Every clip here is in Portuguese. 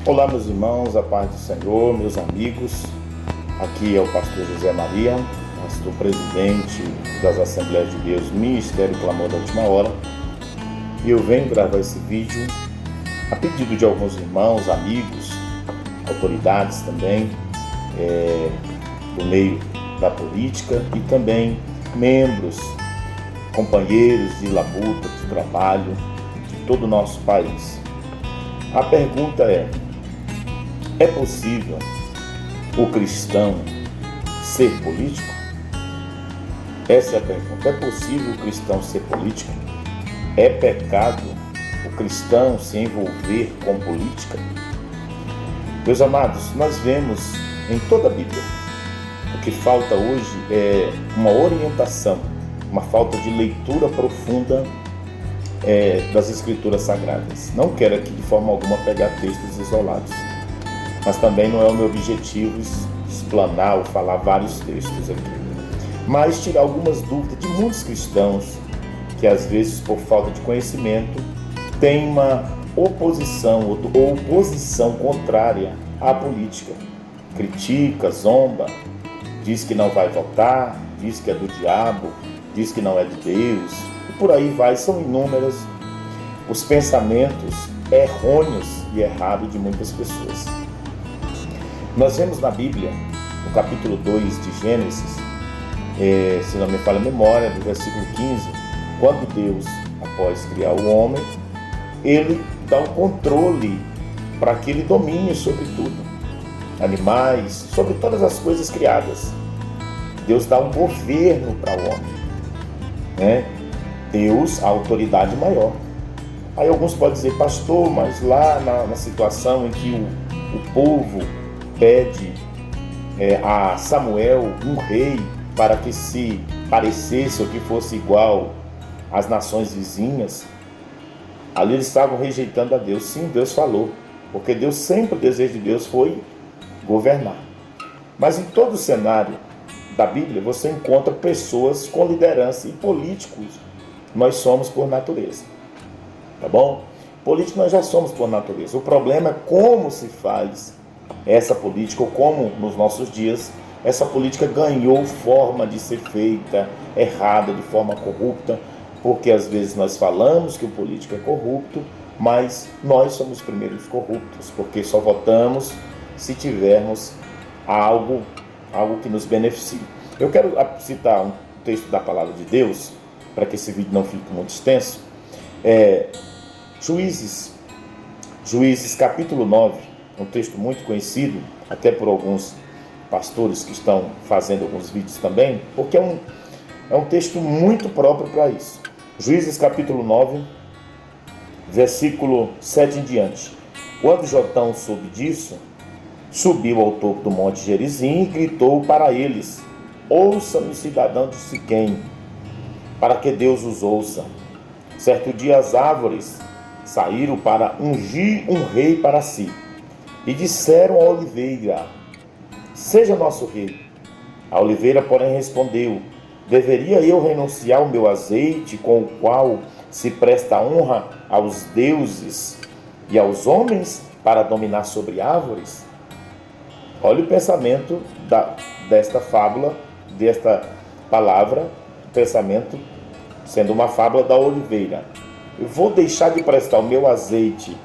Olá, meus irmãos, a paz do Senhor, meus amigos. Aqui é o pastor José Maria, pastor presidente das Assembleias de Deus, Ministério Clamor da Última Hora. E eu venho gravar esse vídeo a pedido de alguns irmãos, amigos, autoridades também, do meio da política e também membros, companheiros de labuta, de trabalho de todo o nosso país. A pergunta é possível o cristão ser político? Essa é a pergunta. É possível o cristão ser político? É pecado o cristão se envolver com política? Meus amados, nós vemos em toda a Bíblia, o que falta hoje é uma orientação, uma falta de leitura profunda das Escrituras Sagradas. Não quero aqui de forma alguma pegar textos isolados, mas também não é o meu objetivo explanar ou falar vários textos aqui, mas tirar algumas dúvidas de muitos cristãos que às vezes por falta de conhecimento têm uma oposição ou posição contrária à política. Critica, zomba, diz que não vai votar, diz que é do diabo, diz que não é de Deus, e por aí vai. São inúmeros os pensamentos errôneos e errados de muitas pessoas. Nós vemos na Bíblia, no capítulo 2 de Gênesis, se não me falha a memória, do versículo 15, quando Deus, após criar o homem, ele dá o controle para que ele domine sobre tudo, animais, sobre todas as coisas criadas. Deus dá um governo para o homem, Deus, a autoridade maior. Aí alguns podem dizer, pastor, mas lá na situação em que o povo pede a Samuel um rei para que se parecesse ou que fosse igual às nações vizinhas, ali eles estavam rejeitando a Deus. Sim, Deus falou, porque Deus sempre, o desejo de Deus foi governar. Mas em todo o cenário da Bíblia você encontra pessoas com liderança, e políticos nós somos por natureza, tá bom? Político nós já somos por natureza. O problema é como se faz essa política, ou como nos nossos dias essa política ganhou forma de ser feita errada, de forma corrupta, porque às vezes nós falamos que o político é corrupto, mas nós somos os primeiros corruptos, porque só votamos se tivermos algo que nos beneficie. Eu quero citar um texto da Palavra de Deus, para que esse vídeo não fique muito extenso. Juízes capítulo 9, um texto muito conhecido, até por alguns pastores que estão fazendo alguns vídeos também, porque é um texto muito próprio para isso. Juízes capítulo 9, versículo 7 em diante. Quando Jotão soube disso, subiu ao topo do monte Gerizim e gritou para eles: ouça-me, cidadão de Siquém, para que Deus os ouça. Certo dia as árvores saíram para ungir um rei para si, e disseram à oliveira: seja nosso rei. A oliveira, porém, respondeu: deveria eu renunciar ao meu azeite, com o qual se presta honra aos deuses e aos homens, para dominar sobre árvores? Olha o pensamento desta fábula, desta palavra, pensamento sendo uma fábula da oliveira. Eu vou deixar de prestar o meu azeite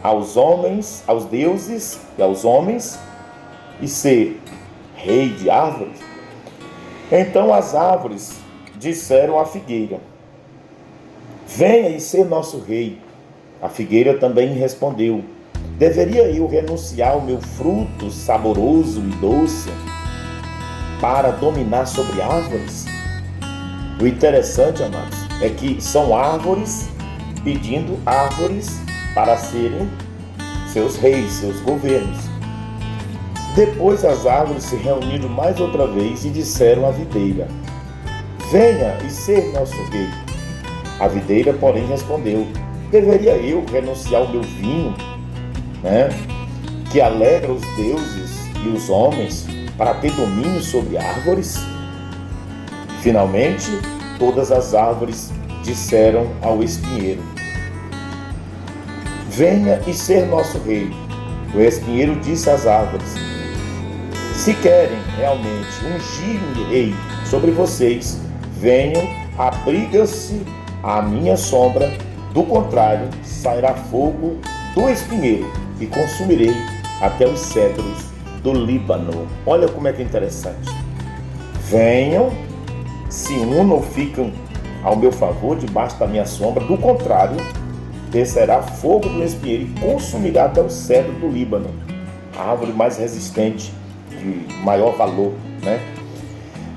aos homens, aos deuses e aos homens, e ser rei de árvores? Então as árvores disseram à figueira: venha e ser nosso rei. A figueira também respondeu: deveria eu renunciar ao meu fruto saboroso e doce para dominar sobre árvores? O interessante, amados, é que são árvores pedindo árvores para serem seus reis, seus governos. Depois as árvores se reuniram mais outra vez e disseram à videira: venha e ser nosso rei. A videira, porém, respondeu: deveria eu renunciar ao meu vinho, que alegra os deuses e os homens, para ter domínio sobre árvores? Finalmente, todas as árvores disseram ao espinheiro: venha e ser nosso rei. O espinheiro disse às árvores: se querem realmente ungir-me rei sobre vocês, venham, abrigam-se à minha sombra, do contrário, sairá fogo do espinheiro e consumirei até os cedros do Líbano. Olha como é que é interessante. Venham, se unam, ficam ao meu favor, debaixo da minha sombra, do contrário, descerá fogo do espinheiro e consumirá até o cedro do Líbano, a árvore mais resistente, de maior valor, né?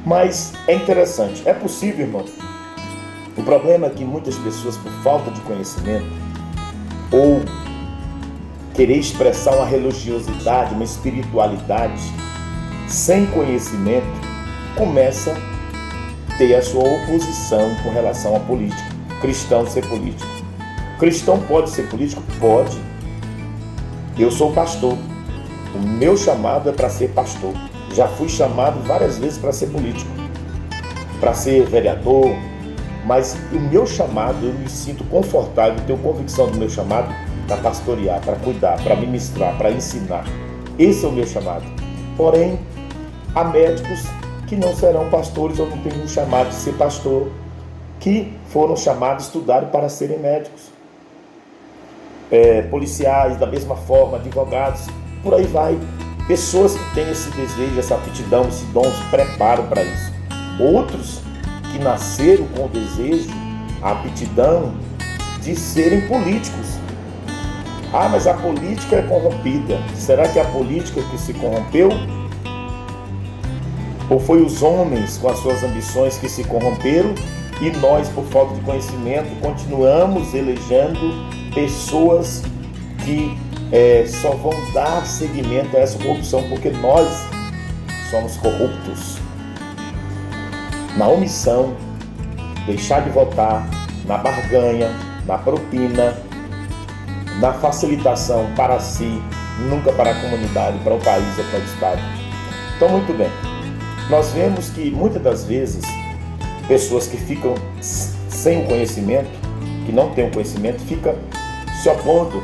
Mas é interessante, é possível, irmão. O problema é que muitas pessoas, por falta de conhecimento ou querer expressar uma religiosidade, uma espiritualidade sem conhecimento, começa a ter a sua oposição com relação à política. Cristão ser político. Cristão pode ser político? Pode. Eu sou pastor. O meu chamado é para ser pastor. Já fui chamado várias vezes para ser político, para ser vereador, mas o meu chamado, eu me sinto confortável, tenho convicção do meu chamado para pastorear, para cuidar, para ministrar, para ensinar. Esse é o meu chamado. Porém, há médicos que não serão pastores ou não têm um chamado de ser pastor, que foram chamados, estudaram para serem médicos. Policiais, da mesma forma, advogados, por aí vai. Pessoas que têm esse desejo, essa aptidão, esse dom, se preparam para isso. Outros que nasceram com o desejo, a aptidão de serem políticos. Ah, mas a política é corrompida. Será que é a política que se corrompeu? Ou foi os homens com as suas ambições que se corromperam e nós, por falta de conhecimento, continuamos elegendo pessoas que só vão dar seguimento a essa corrupção porque nós somos corruptos? Na omissão, deixar de votar, na barganha, na propina, na facilitação para si, nunca para a comunidade, para o país ou para o Estado. Então, muito bem. Nós vemos que muitas das vezes pessoas que ficam sem o conhecimento, que não têm o conhecimento, ficam se opondo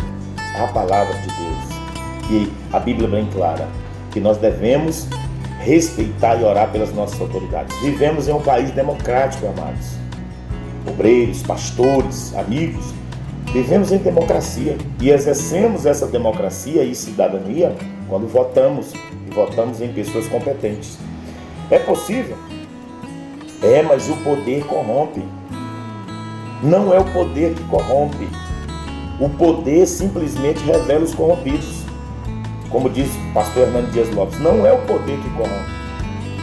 à palavra de Deus. E a Bíblia é bem clara que nós devemos respeitar e orar pelas nossas autoridades. Vivemos em um país democrático, amados. Obreiros, pastores, amigos, vivemos em democracia e exercemos essa democracia e cidadania quando votamos, e votamos em pessoas competentes. É possível? Mas o poder corrompe. Não é o poder que corrompe. O poder simplesmente revela os corrompidos. Como diz o pastor Hernando Dias Lopes, não é o poder que corrompe.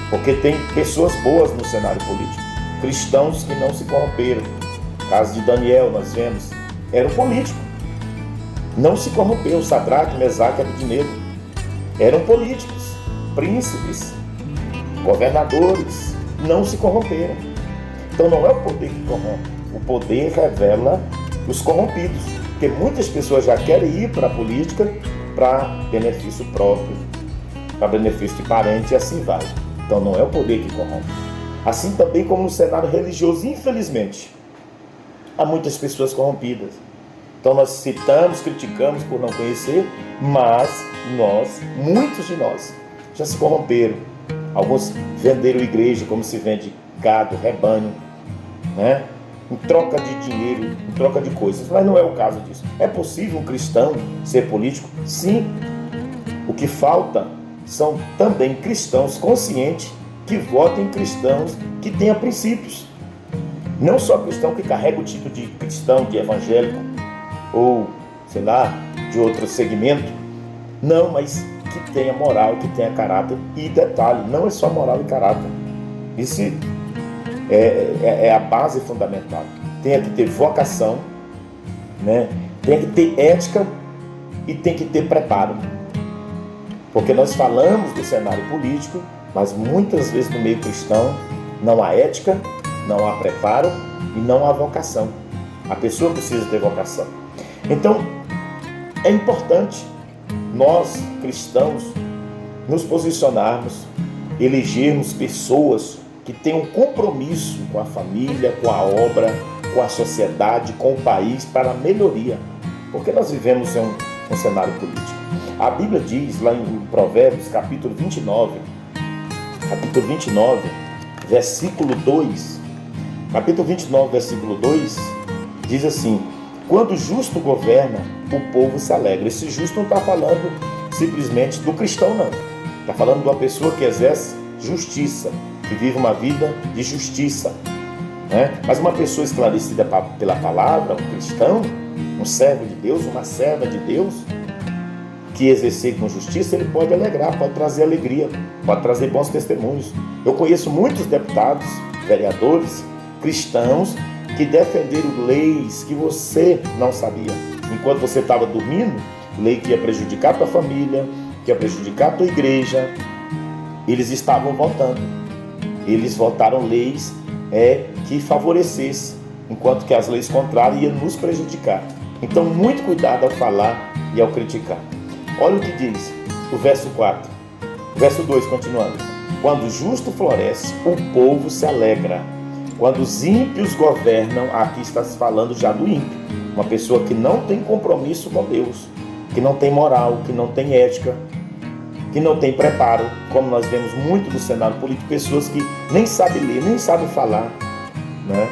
Porque tem pessoas boas no cenário político. Cristãos que não se corromperam. No caso de Daniel, nós vemos, era um político. Não se corrompeu. Sadraque, Mesaque e Abednego eram políticos, príncipes, governadores, não se corromperam. Então não é o poder que corrompe. O poder revela os corrompidos. Porque muitas pessoas já querem ir para a política para benefício próprio, para benefício de parente e assim vai. Então não é o poder que corrompe. Assim também como no cenário religioso, infelizmente, há muitas pessoas corrompidas. Então nós citamos, criticamos por não conhecer, mas muitos de nós, já se corromperam. Alguns venderam igreja como se vende gado, rebanho, né? Em troca de dinheiro, em troca de coisas, mas não é o caso disso. É possível um cristão ser político? Sim. O que falta são também cristãos conscientes que votem em cristãos que tenham princípios. Não só cristão que carrega o título de cristão, de evangélico, ou, sei lá, de outro segmento. Não, mas que tenha moral, que tenha caráter. E detalhe, não é só moral e caráter. Isso é a base fundamental. Tem que ter vocação, né? Tem que ter ética e tem que ter preparo. Porque nós falamos do cenário político, mas muitas vezes no meio cristão não há ética, não há preparo e não há vocação. A pessoa precisa ter vocação. Então, é importante nós, cristãos, nos posicionarmos, elegermos pessoas que tenham compromisso com a família, com a obra, com a sociedade, com o país, para a melhoria. Porque nós vivemos em um cenário político. A Bíblia diz lá em Provérbios, capítulo 29, versículo 2. Capítulo 29, versículo 2, diz assim: quando o justo governa, o povo se alegra. Esse justo não está falando simplesmente do cristão, não. Está falando de uma pessoa que exerce justiça, que vive uma vida de justiça, né? Mas uma pessoa esclarecida pela palavra, um cristão, um servo de Deus, uma serva de Deus, que exercer com justiça, ele pode alegrar, pode trazer alegria, pode trazer bons testemunhos. Eu conheço muitos deputados, vereadores, cristãos, que defenderam leis que você não sabia. Enquanto você estava dormindo, lei que ia prejudicar a tua família, que ia prejudicar a tua igreja, eles estavam votando. Eles votaram leis que favorecessem, enquanto que as leis contrárias iam nos prejudicar. Então, muito cuidado ao falar e ao criticar. Olha o que diz o verso 4. Verso 2, continuando. Quando o justo floresce, o povo se alegra. Quando os ímpios governam, aqui está se falando já do ímpio. Uma pessoa que não tem compromisso com Deus, que não tem moral, que não tem ética, que não tem preparo, como nós vemos muito no cenário político, pessoas que nem sabem ler, nem sabem falar, né?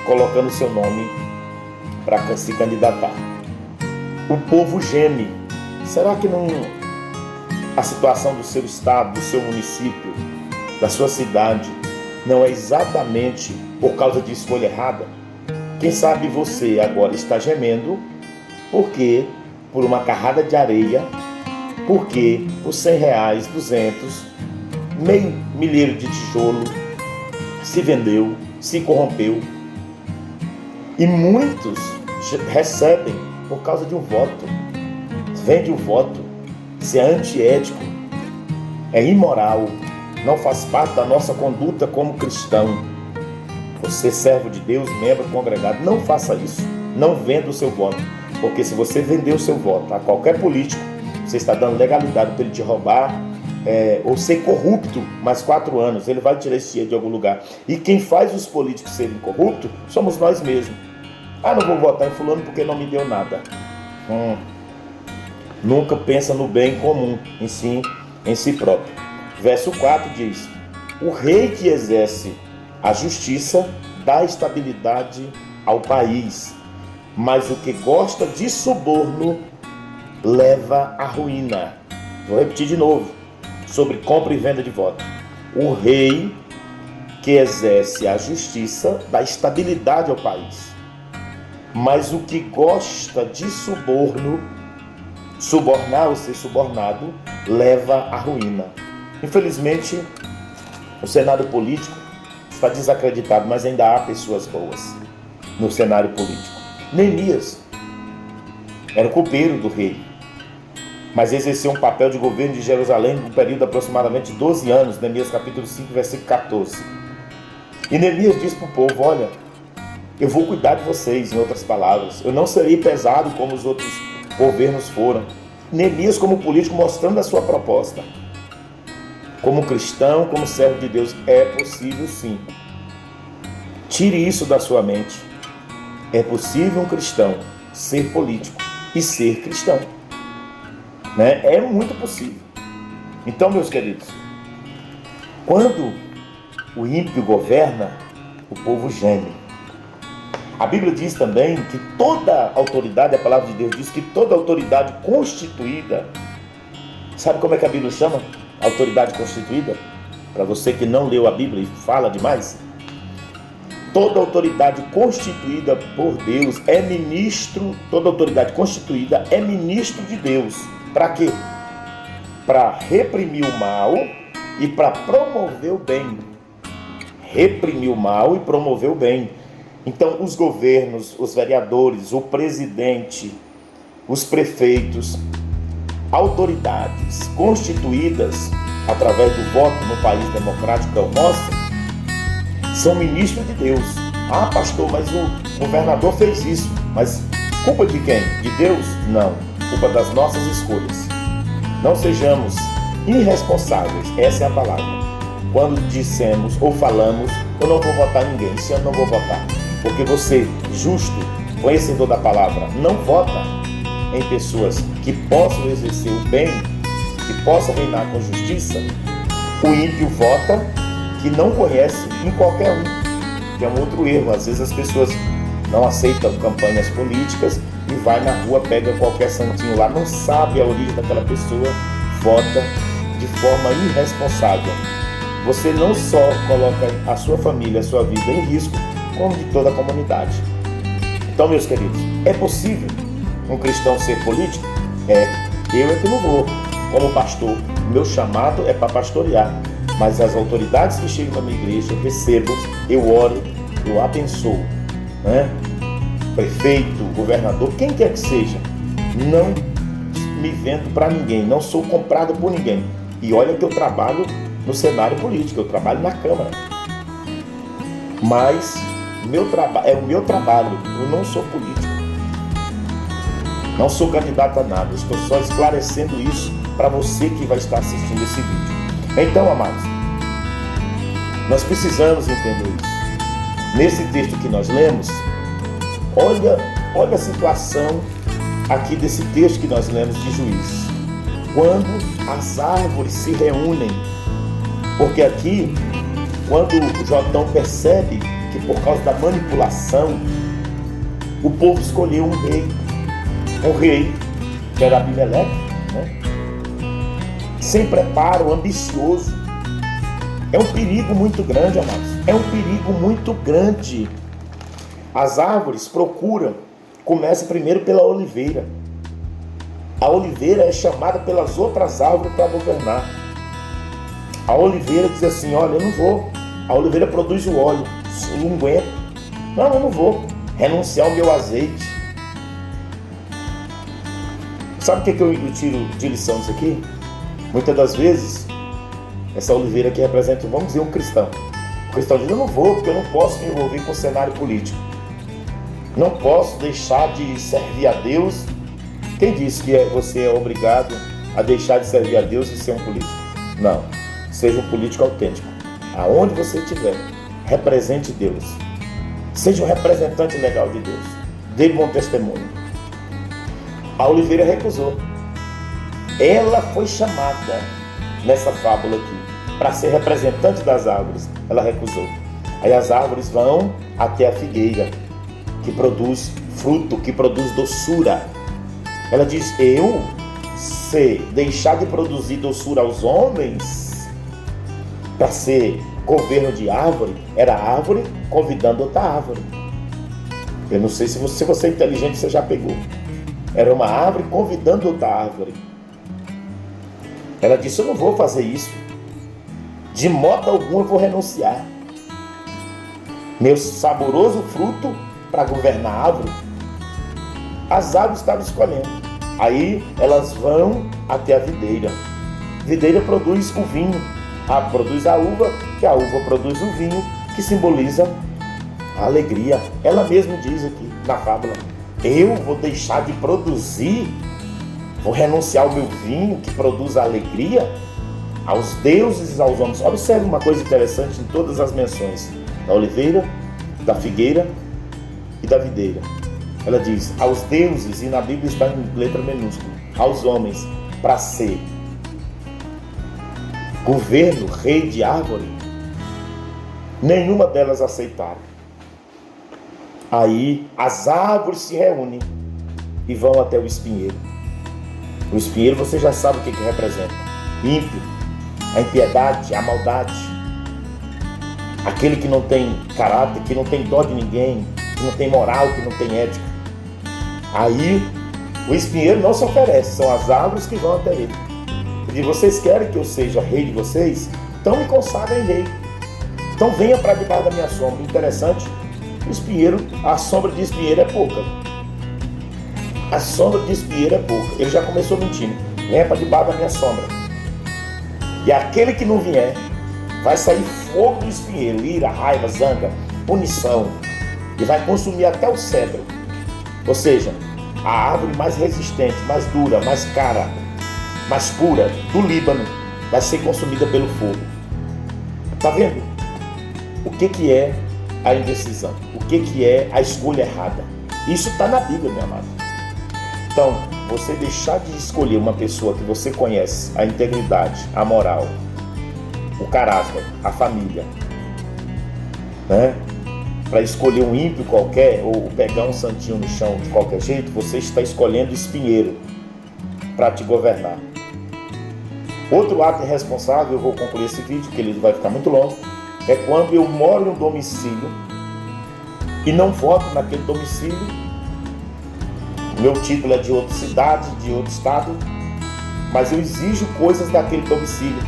Colocando seu nome para se candidatar. O povo geme. Será que não a situação do seu estado, do seu município, da sua cidade, não é exatamente por causa de escolha errada? Quem sabe você agora está gemendo porque por uma carrada de areia, porque por R$100, 200, meio milheiro de tijolo, se vendeu, se corrompeu. E muitos recebem por causa de um voto. Vende o voto. Isso é antiético, é imoral, não faz parte da nossa conduta como cristão. Você, servo de Deus, membro congregado, não faça isso. Não venda o seu voto. Porque se você vender o seu voto a qualquer político, você está dando legalidade para ele te roubar, ou ser corrupto mais 4 anos. Ele vai tirar esse dinheiro de algum lugar. E quem faz os políticos serem corruptos somos nós mesmos. Não vou votar em fulano porque não me deu nada. Nunca pensa no bem comum, em si próprio. Verso 4 diz: o rei que exerce a justiça dá estabilidade ao país, mas o que gosta de suborno leva à ruína. Vou repetir de novo, sobre compra e venda de voto. O rei que exerce a justiça dá estabilidade ao país, mas o que gosta de subornar ou ser subornado, leva à ruína. Infelizmente, o cenário político está desacreditado, mas ainda há pessoas boas no cenário político. Neemias era o copeiro do rei, mas exerceu um papel de governo de Jerusalém por um período de aproximadamente 12 anos, Neemias capítulo 5, versículo 14. E Neemias diz para o povo: olha, eu vou cuidar de vocês, em outras palavras, eu não serei pesado como os outros governos foram. Neemias, como político, mostrando a sua proposta. Como cristão, como servo de Deus, é possível sim. Tire isso da sua mente. É possível um cristão ser político e ser cristão, né? É muito possível. Então, meus queridos, quando o ímpio governa, o povo geme. A Bíblia diz também que toda autoridade, a palavra de Deus diz que toda autoridade constituída, sabe como é que a Bíblia chama? Autoridade constituída? Para você que não leu a Bíblia e fala demais. Toda autoridade constituída por Deus é ministro, toda autoridade constituída é ministro de Deus. Para quê? Para reprimir o mal e para promover o bem. Reprimir o mal e promover o bem. Então, os governos, os vereadores, o presidente, os prefeitos, autoridades constituídas através do voto no país democrático que é o nosso, são ministros de Deus. Pastor, mas o governador fez isso. Mas culpa de quem? De Deus? Não. Culpa das nossas escolhas. Não sejamos irresponsáveis. Essa é a palavra. Quando dissemos ou falamos: eu não vou votar em ninguém, esse ano não vou votar. Porque você, justo, conhecedor da palavra, não vota, em pessoas que possam exercer o bem, que possam reinar com justiça, o ímpio vota que não conhece em qualquer um, que é um outro erro. Às vezes as pessoas não aceitam campanhas políticas e vai na rua, pega qualquer santinho lá, não sabe a origem daquela pessoa, vota de forma irresponsável. Você não só coloca a sua família, a sua vida em risco, como de toda a comunidade. Então, meus queridos, é possível um cristão ser político? Eu é que não vou. Como pastor, meu chamado é para pastorear. Mas as autoridades que chegam na minha igreja, eu recebo, eu oro, eu abençoo, né? Prefeito, governador, quem quer que seja, não me vendo para ninguém, não sou comprado por ninguém. E olha que eu trabalho no cenário político, eu trabalho na Câmara. Mas é o meu trabalho, eu não sou político. Não sou candidato a nada, estou só esclarecendo isso para você que vai estar assistindo esse vídeo. Então, amados, nós precisamos entender isso. Nesse texto que nós lemos, olha a situação aqui desse texto que nós lemos de Juízes. Quando as árvores se reúnem, porque aqui, quando Jotão percebe que por causa da manipulação, o povo escolheu um rei, que era Abimeleque, né? Sem preparo, ambicioso. É um perigo muito grande, amados. É um perigo muito grande. As árvores começa primeiro pela oliveira. A oliveira é chamada pelas outras árvores para governar. A oliveira diz assim: olha, eu não vou. A oliveira produz o óleo, o unguento. Não, eu não vou renunciar ao meu azeite. Sabe o que eu tiro de lição disso aqui? Muitas das vezes, essa oliveira aqui representa, vamos dizer, um cristão. O cristão diz: eu não vou, porque eu não posso me envolver com o cenário político. Não posso deixar de servir a Deus. Quem disse que você é obrigado a deixar de servir a Deus e ser um político? Não. Seja um político autêntico. Aonde você estiver, represente Deus. Seja um representante legal de Deus. Dê bom testemunho. A oliveira recusou. Ela foi chamada nessa fábula aqui para ser representante das árvores. Ela recusou. Aí as árvores vão até a figueira, que produz fruto, que produz doçura. Ela diz: se deixar de produzir doçura aos homens para ser governo de árvore, era árvore convidando outra árvore. Eu não sei se você é inteligente, você já pegou. Era uma árvore convidando outra árvore. Ela disse: eu não vou fazer isso. De modo algum eu vou renunciar. Meu saboroso fruto para governar a árvore. As árvores estavam escolhendo. Aí elas vão até a videira. A videira produz o vinho. Produz a uva, que a uva produz o vinho, que simboliza a alegria. Ela mesma diz aqui na fábula: eu vou deixar de produzir, vou renunciar ao meu vinho que produz a alegria aos deuses e aos homens. Observe uma coisa interessante em todas as menções da oliveira, da figueira e da videira. Ela diz aos deuses, e na Bíblia está em letra minúscula, aos homens, para ser governo, rei de árvore. Nenhuma delas aceitaram. Aí as árvores se reúnem e vão até o espinheiro. O espinheiro você já sabe o que representa: ímpio, a impiedade, a maldade, aquele que não tem caráter, que não tem dó de ninguém, que não tem moral, que não tem ética. Aí o espinheiro não se oferece, são as árvores que vão até ele. E vocês querem que eu seja rei de vocês? Então me consagrem rei. Então venha para debaixo da minha sombra. Interessante, o espinheiro, a sombra de espinheiro é pouca. A sombra de espinheiro é pouca. Ele já começou mentindo. Venha para debaixo da minha sombra. E aquele que não vier, vai sair fogo do espinheiro, ira, raiva, zanga, punição. E vai consumir até o cedro. Ou seja, a árvore mais resistente, mais dura, mais cara, mais pura do Líbano vai ser consumida pelo fogo. Está vendo? O que é a indecisão? O que é a escolha errada? Isso está na Bíblia, meu amado. Então, você deixar de escolher uma pessoa que você conhece, a integridade, a moral, o caráter, a família, né? Para escolher um ímpio qualquer ou pegar um santinho no chão de qualquer jeito, você está escolhendo espinheiro para te governar. Outro ato irresponsável, eu vou concluir esse vídeo, que ele vai ficar muito longo, é quando eu moro em um domicílio e não voto naquele domicílio. Meu título é de outra cidade, de outro estado, mas eu exijo coisas daquele domicílio,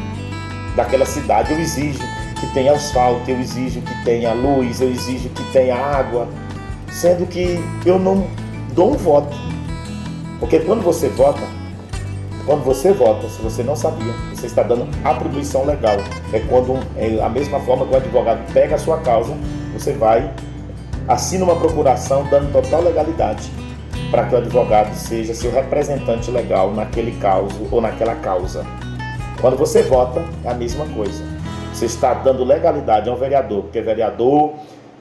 daquela cidade. Eu exijo que tenha asfalto, eu exijo que tenha luz, eu exijo que tenha água, sendo que eu não dou um voto. Porque quando você vota, se você não sabia, você está dando atribuição legal. É quando, a mesma forma que o advogado pega a sua causa, você vai, assina uma procuração dando total legalidade para que o advogado seja seu representante legal naquele caso ou naquela causa. Quando você vota, é a mesma coisa. Você está dando legalidade a um vereador, porque vereador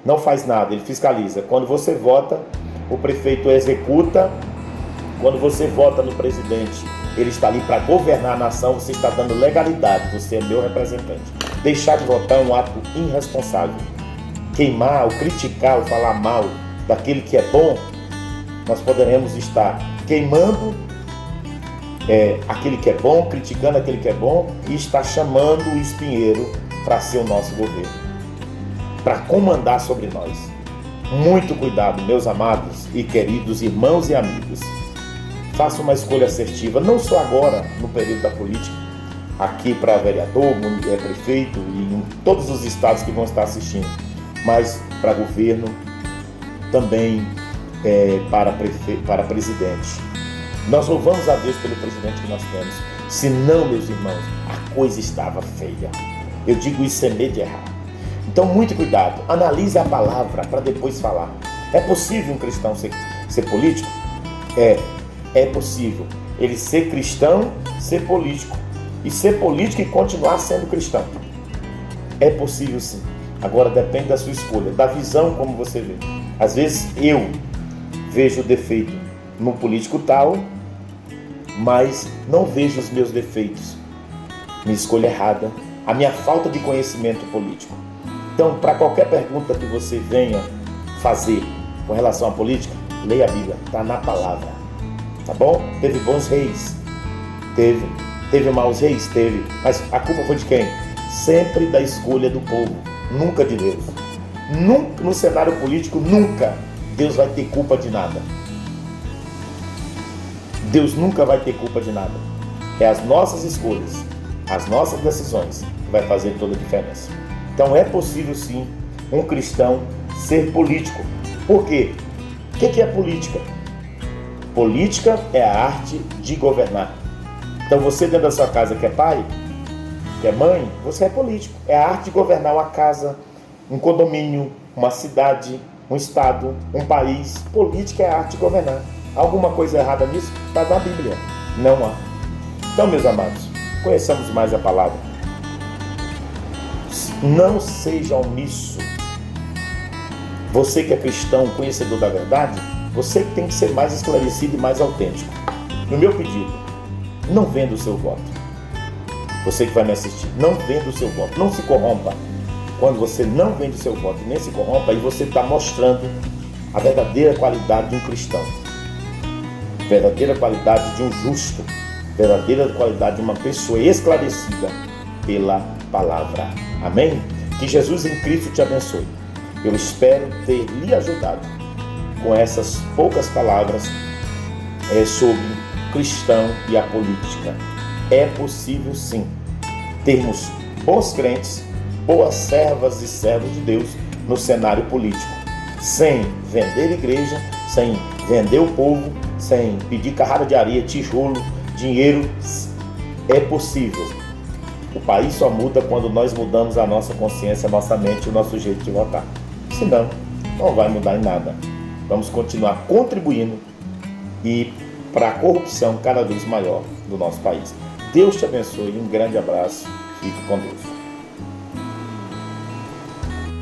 não faz nada, ele fiscaliza. Quando você vota, o prefeito executa. Quando você vota no presidente, ele está ali para governar a nação, você está dando legalidade, você é meu representante. Deixar de votar é um ato irresponsável. Queimar, ou criticar, ou falar mal daquele que é bom, nós poderemos estar queimando aquele que é bom, criticando aquele que é bom e estar chamando o espinheiro para ser o nosso governo, para comandar sobre nós. Muito cuidado, meus amados e queridos irmãos e amigos. Faça uma escolha assertiva, não só agora, no período da política, aqui para vereador, prefeito e em todos os estados que vão estar assistindo, mas para governo, também para presidente. Nós louvamos a Deus pelo presidente que nós temos. Se não, meus irmãos, a coisa estava feia. Eu digo isso sem medo de errar. Então, muito cuidado. Analise a palavra para depois falar. É possível um cristão ser político? É possível. Ele ser cristão, ser político. E ser político e continuar sendo cristão. É possível sim. Agora depende da sua escolha, da visão como você vê. Às vezes eu vejo o defeito no político tal, mas não vejo os meus defeitos, minha escolha errada, a minha falta de conhecimento político. Então, para qualquer pergunta que você venha fazer com relação à política, leia a Bíblia, está na palavra, tá bom? Teve bons reis? Teve maus reis? Teve, mas a culpa foi de quem? Sempre da escolha do povo, nunca de Deus. Nunca, no cenário político, nunca Deus vai ter culpa de nada. Deus nunca vai ter culpa de nada. É as nossas escolhas, as nossas decisões que vai fazer toda a diferença. Então é possível sim um cristão ser político. Por quê? O que é política? Política é a arte de governar. Então você dentro da sua casa que é pai, que é mãe, você é político. É a arte de governar uma casa, um condomínio, uma cidade, um estado, um país. Política é a arte de governar. Alguma coisa errada nisso? Está na Bíblia. Não há. Então, meus amados, conheçamos mais a palavra. Não seja omisso. Você que é cristão, conhecedor da verdade, você que tem que ser mais esclarecido e mais autêntico. No meu pedido, não venda o seu voto. Você que vai me assistir, não venda o seu voto. Não se corrompa. Quando você não vende o seu voto e nem se corrompa, aí você está mostrando a verdadeira qualidade de um cristão. Verdadeira qualidade de um justo, verdadeira qualidade de uma pessoa esclarecida pela palavra. Amém? Que Jesus em Cristo te abençoe. Eu espero ter lhe ajudado com essas poucas palavras sobre cristão e a política. É possível sim termos bons crentes, boas servas e servos de Deus no cenário político, sem vender igreja, sem vender o povo, sem pedir carrada de areia, tijolo, dinheiro. É possível. O país só muda quando nós mudamos a nossa consciência, a nossa mente, o nosso jeito de votar. Senão, não vai mudar em nada. Vamos continuar contribuindo e para a corrupção cada vez maior do nosso país. Deus te abençoe, um grande abraço, fique com Deus.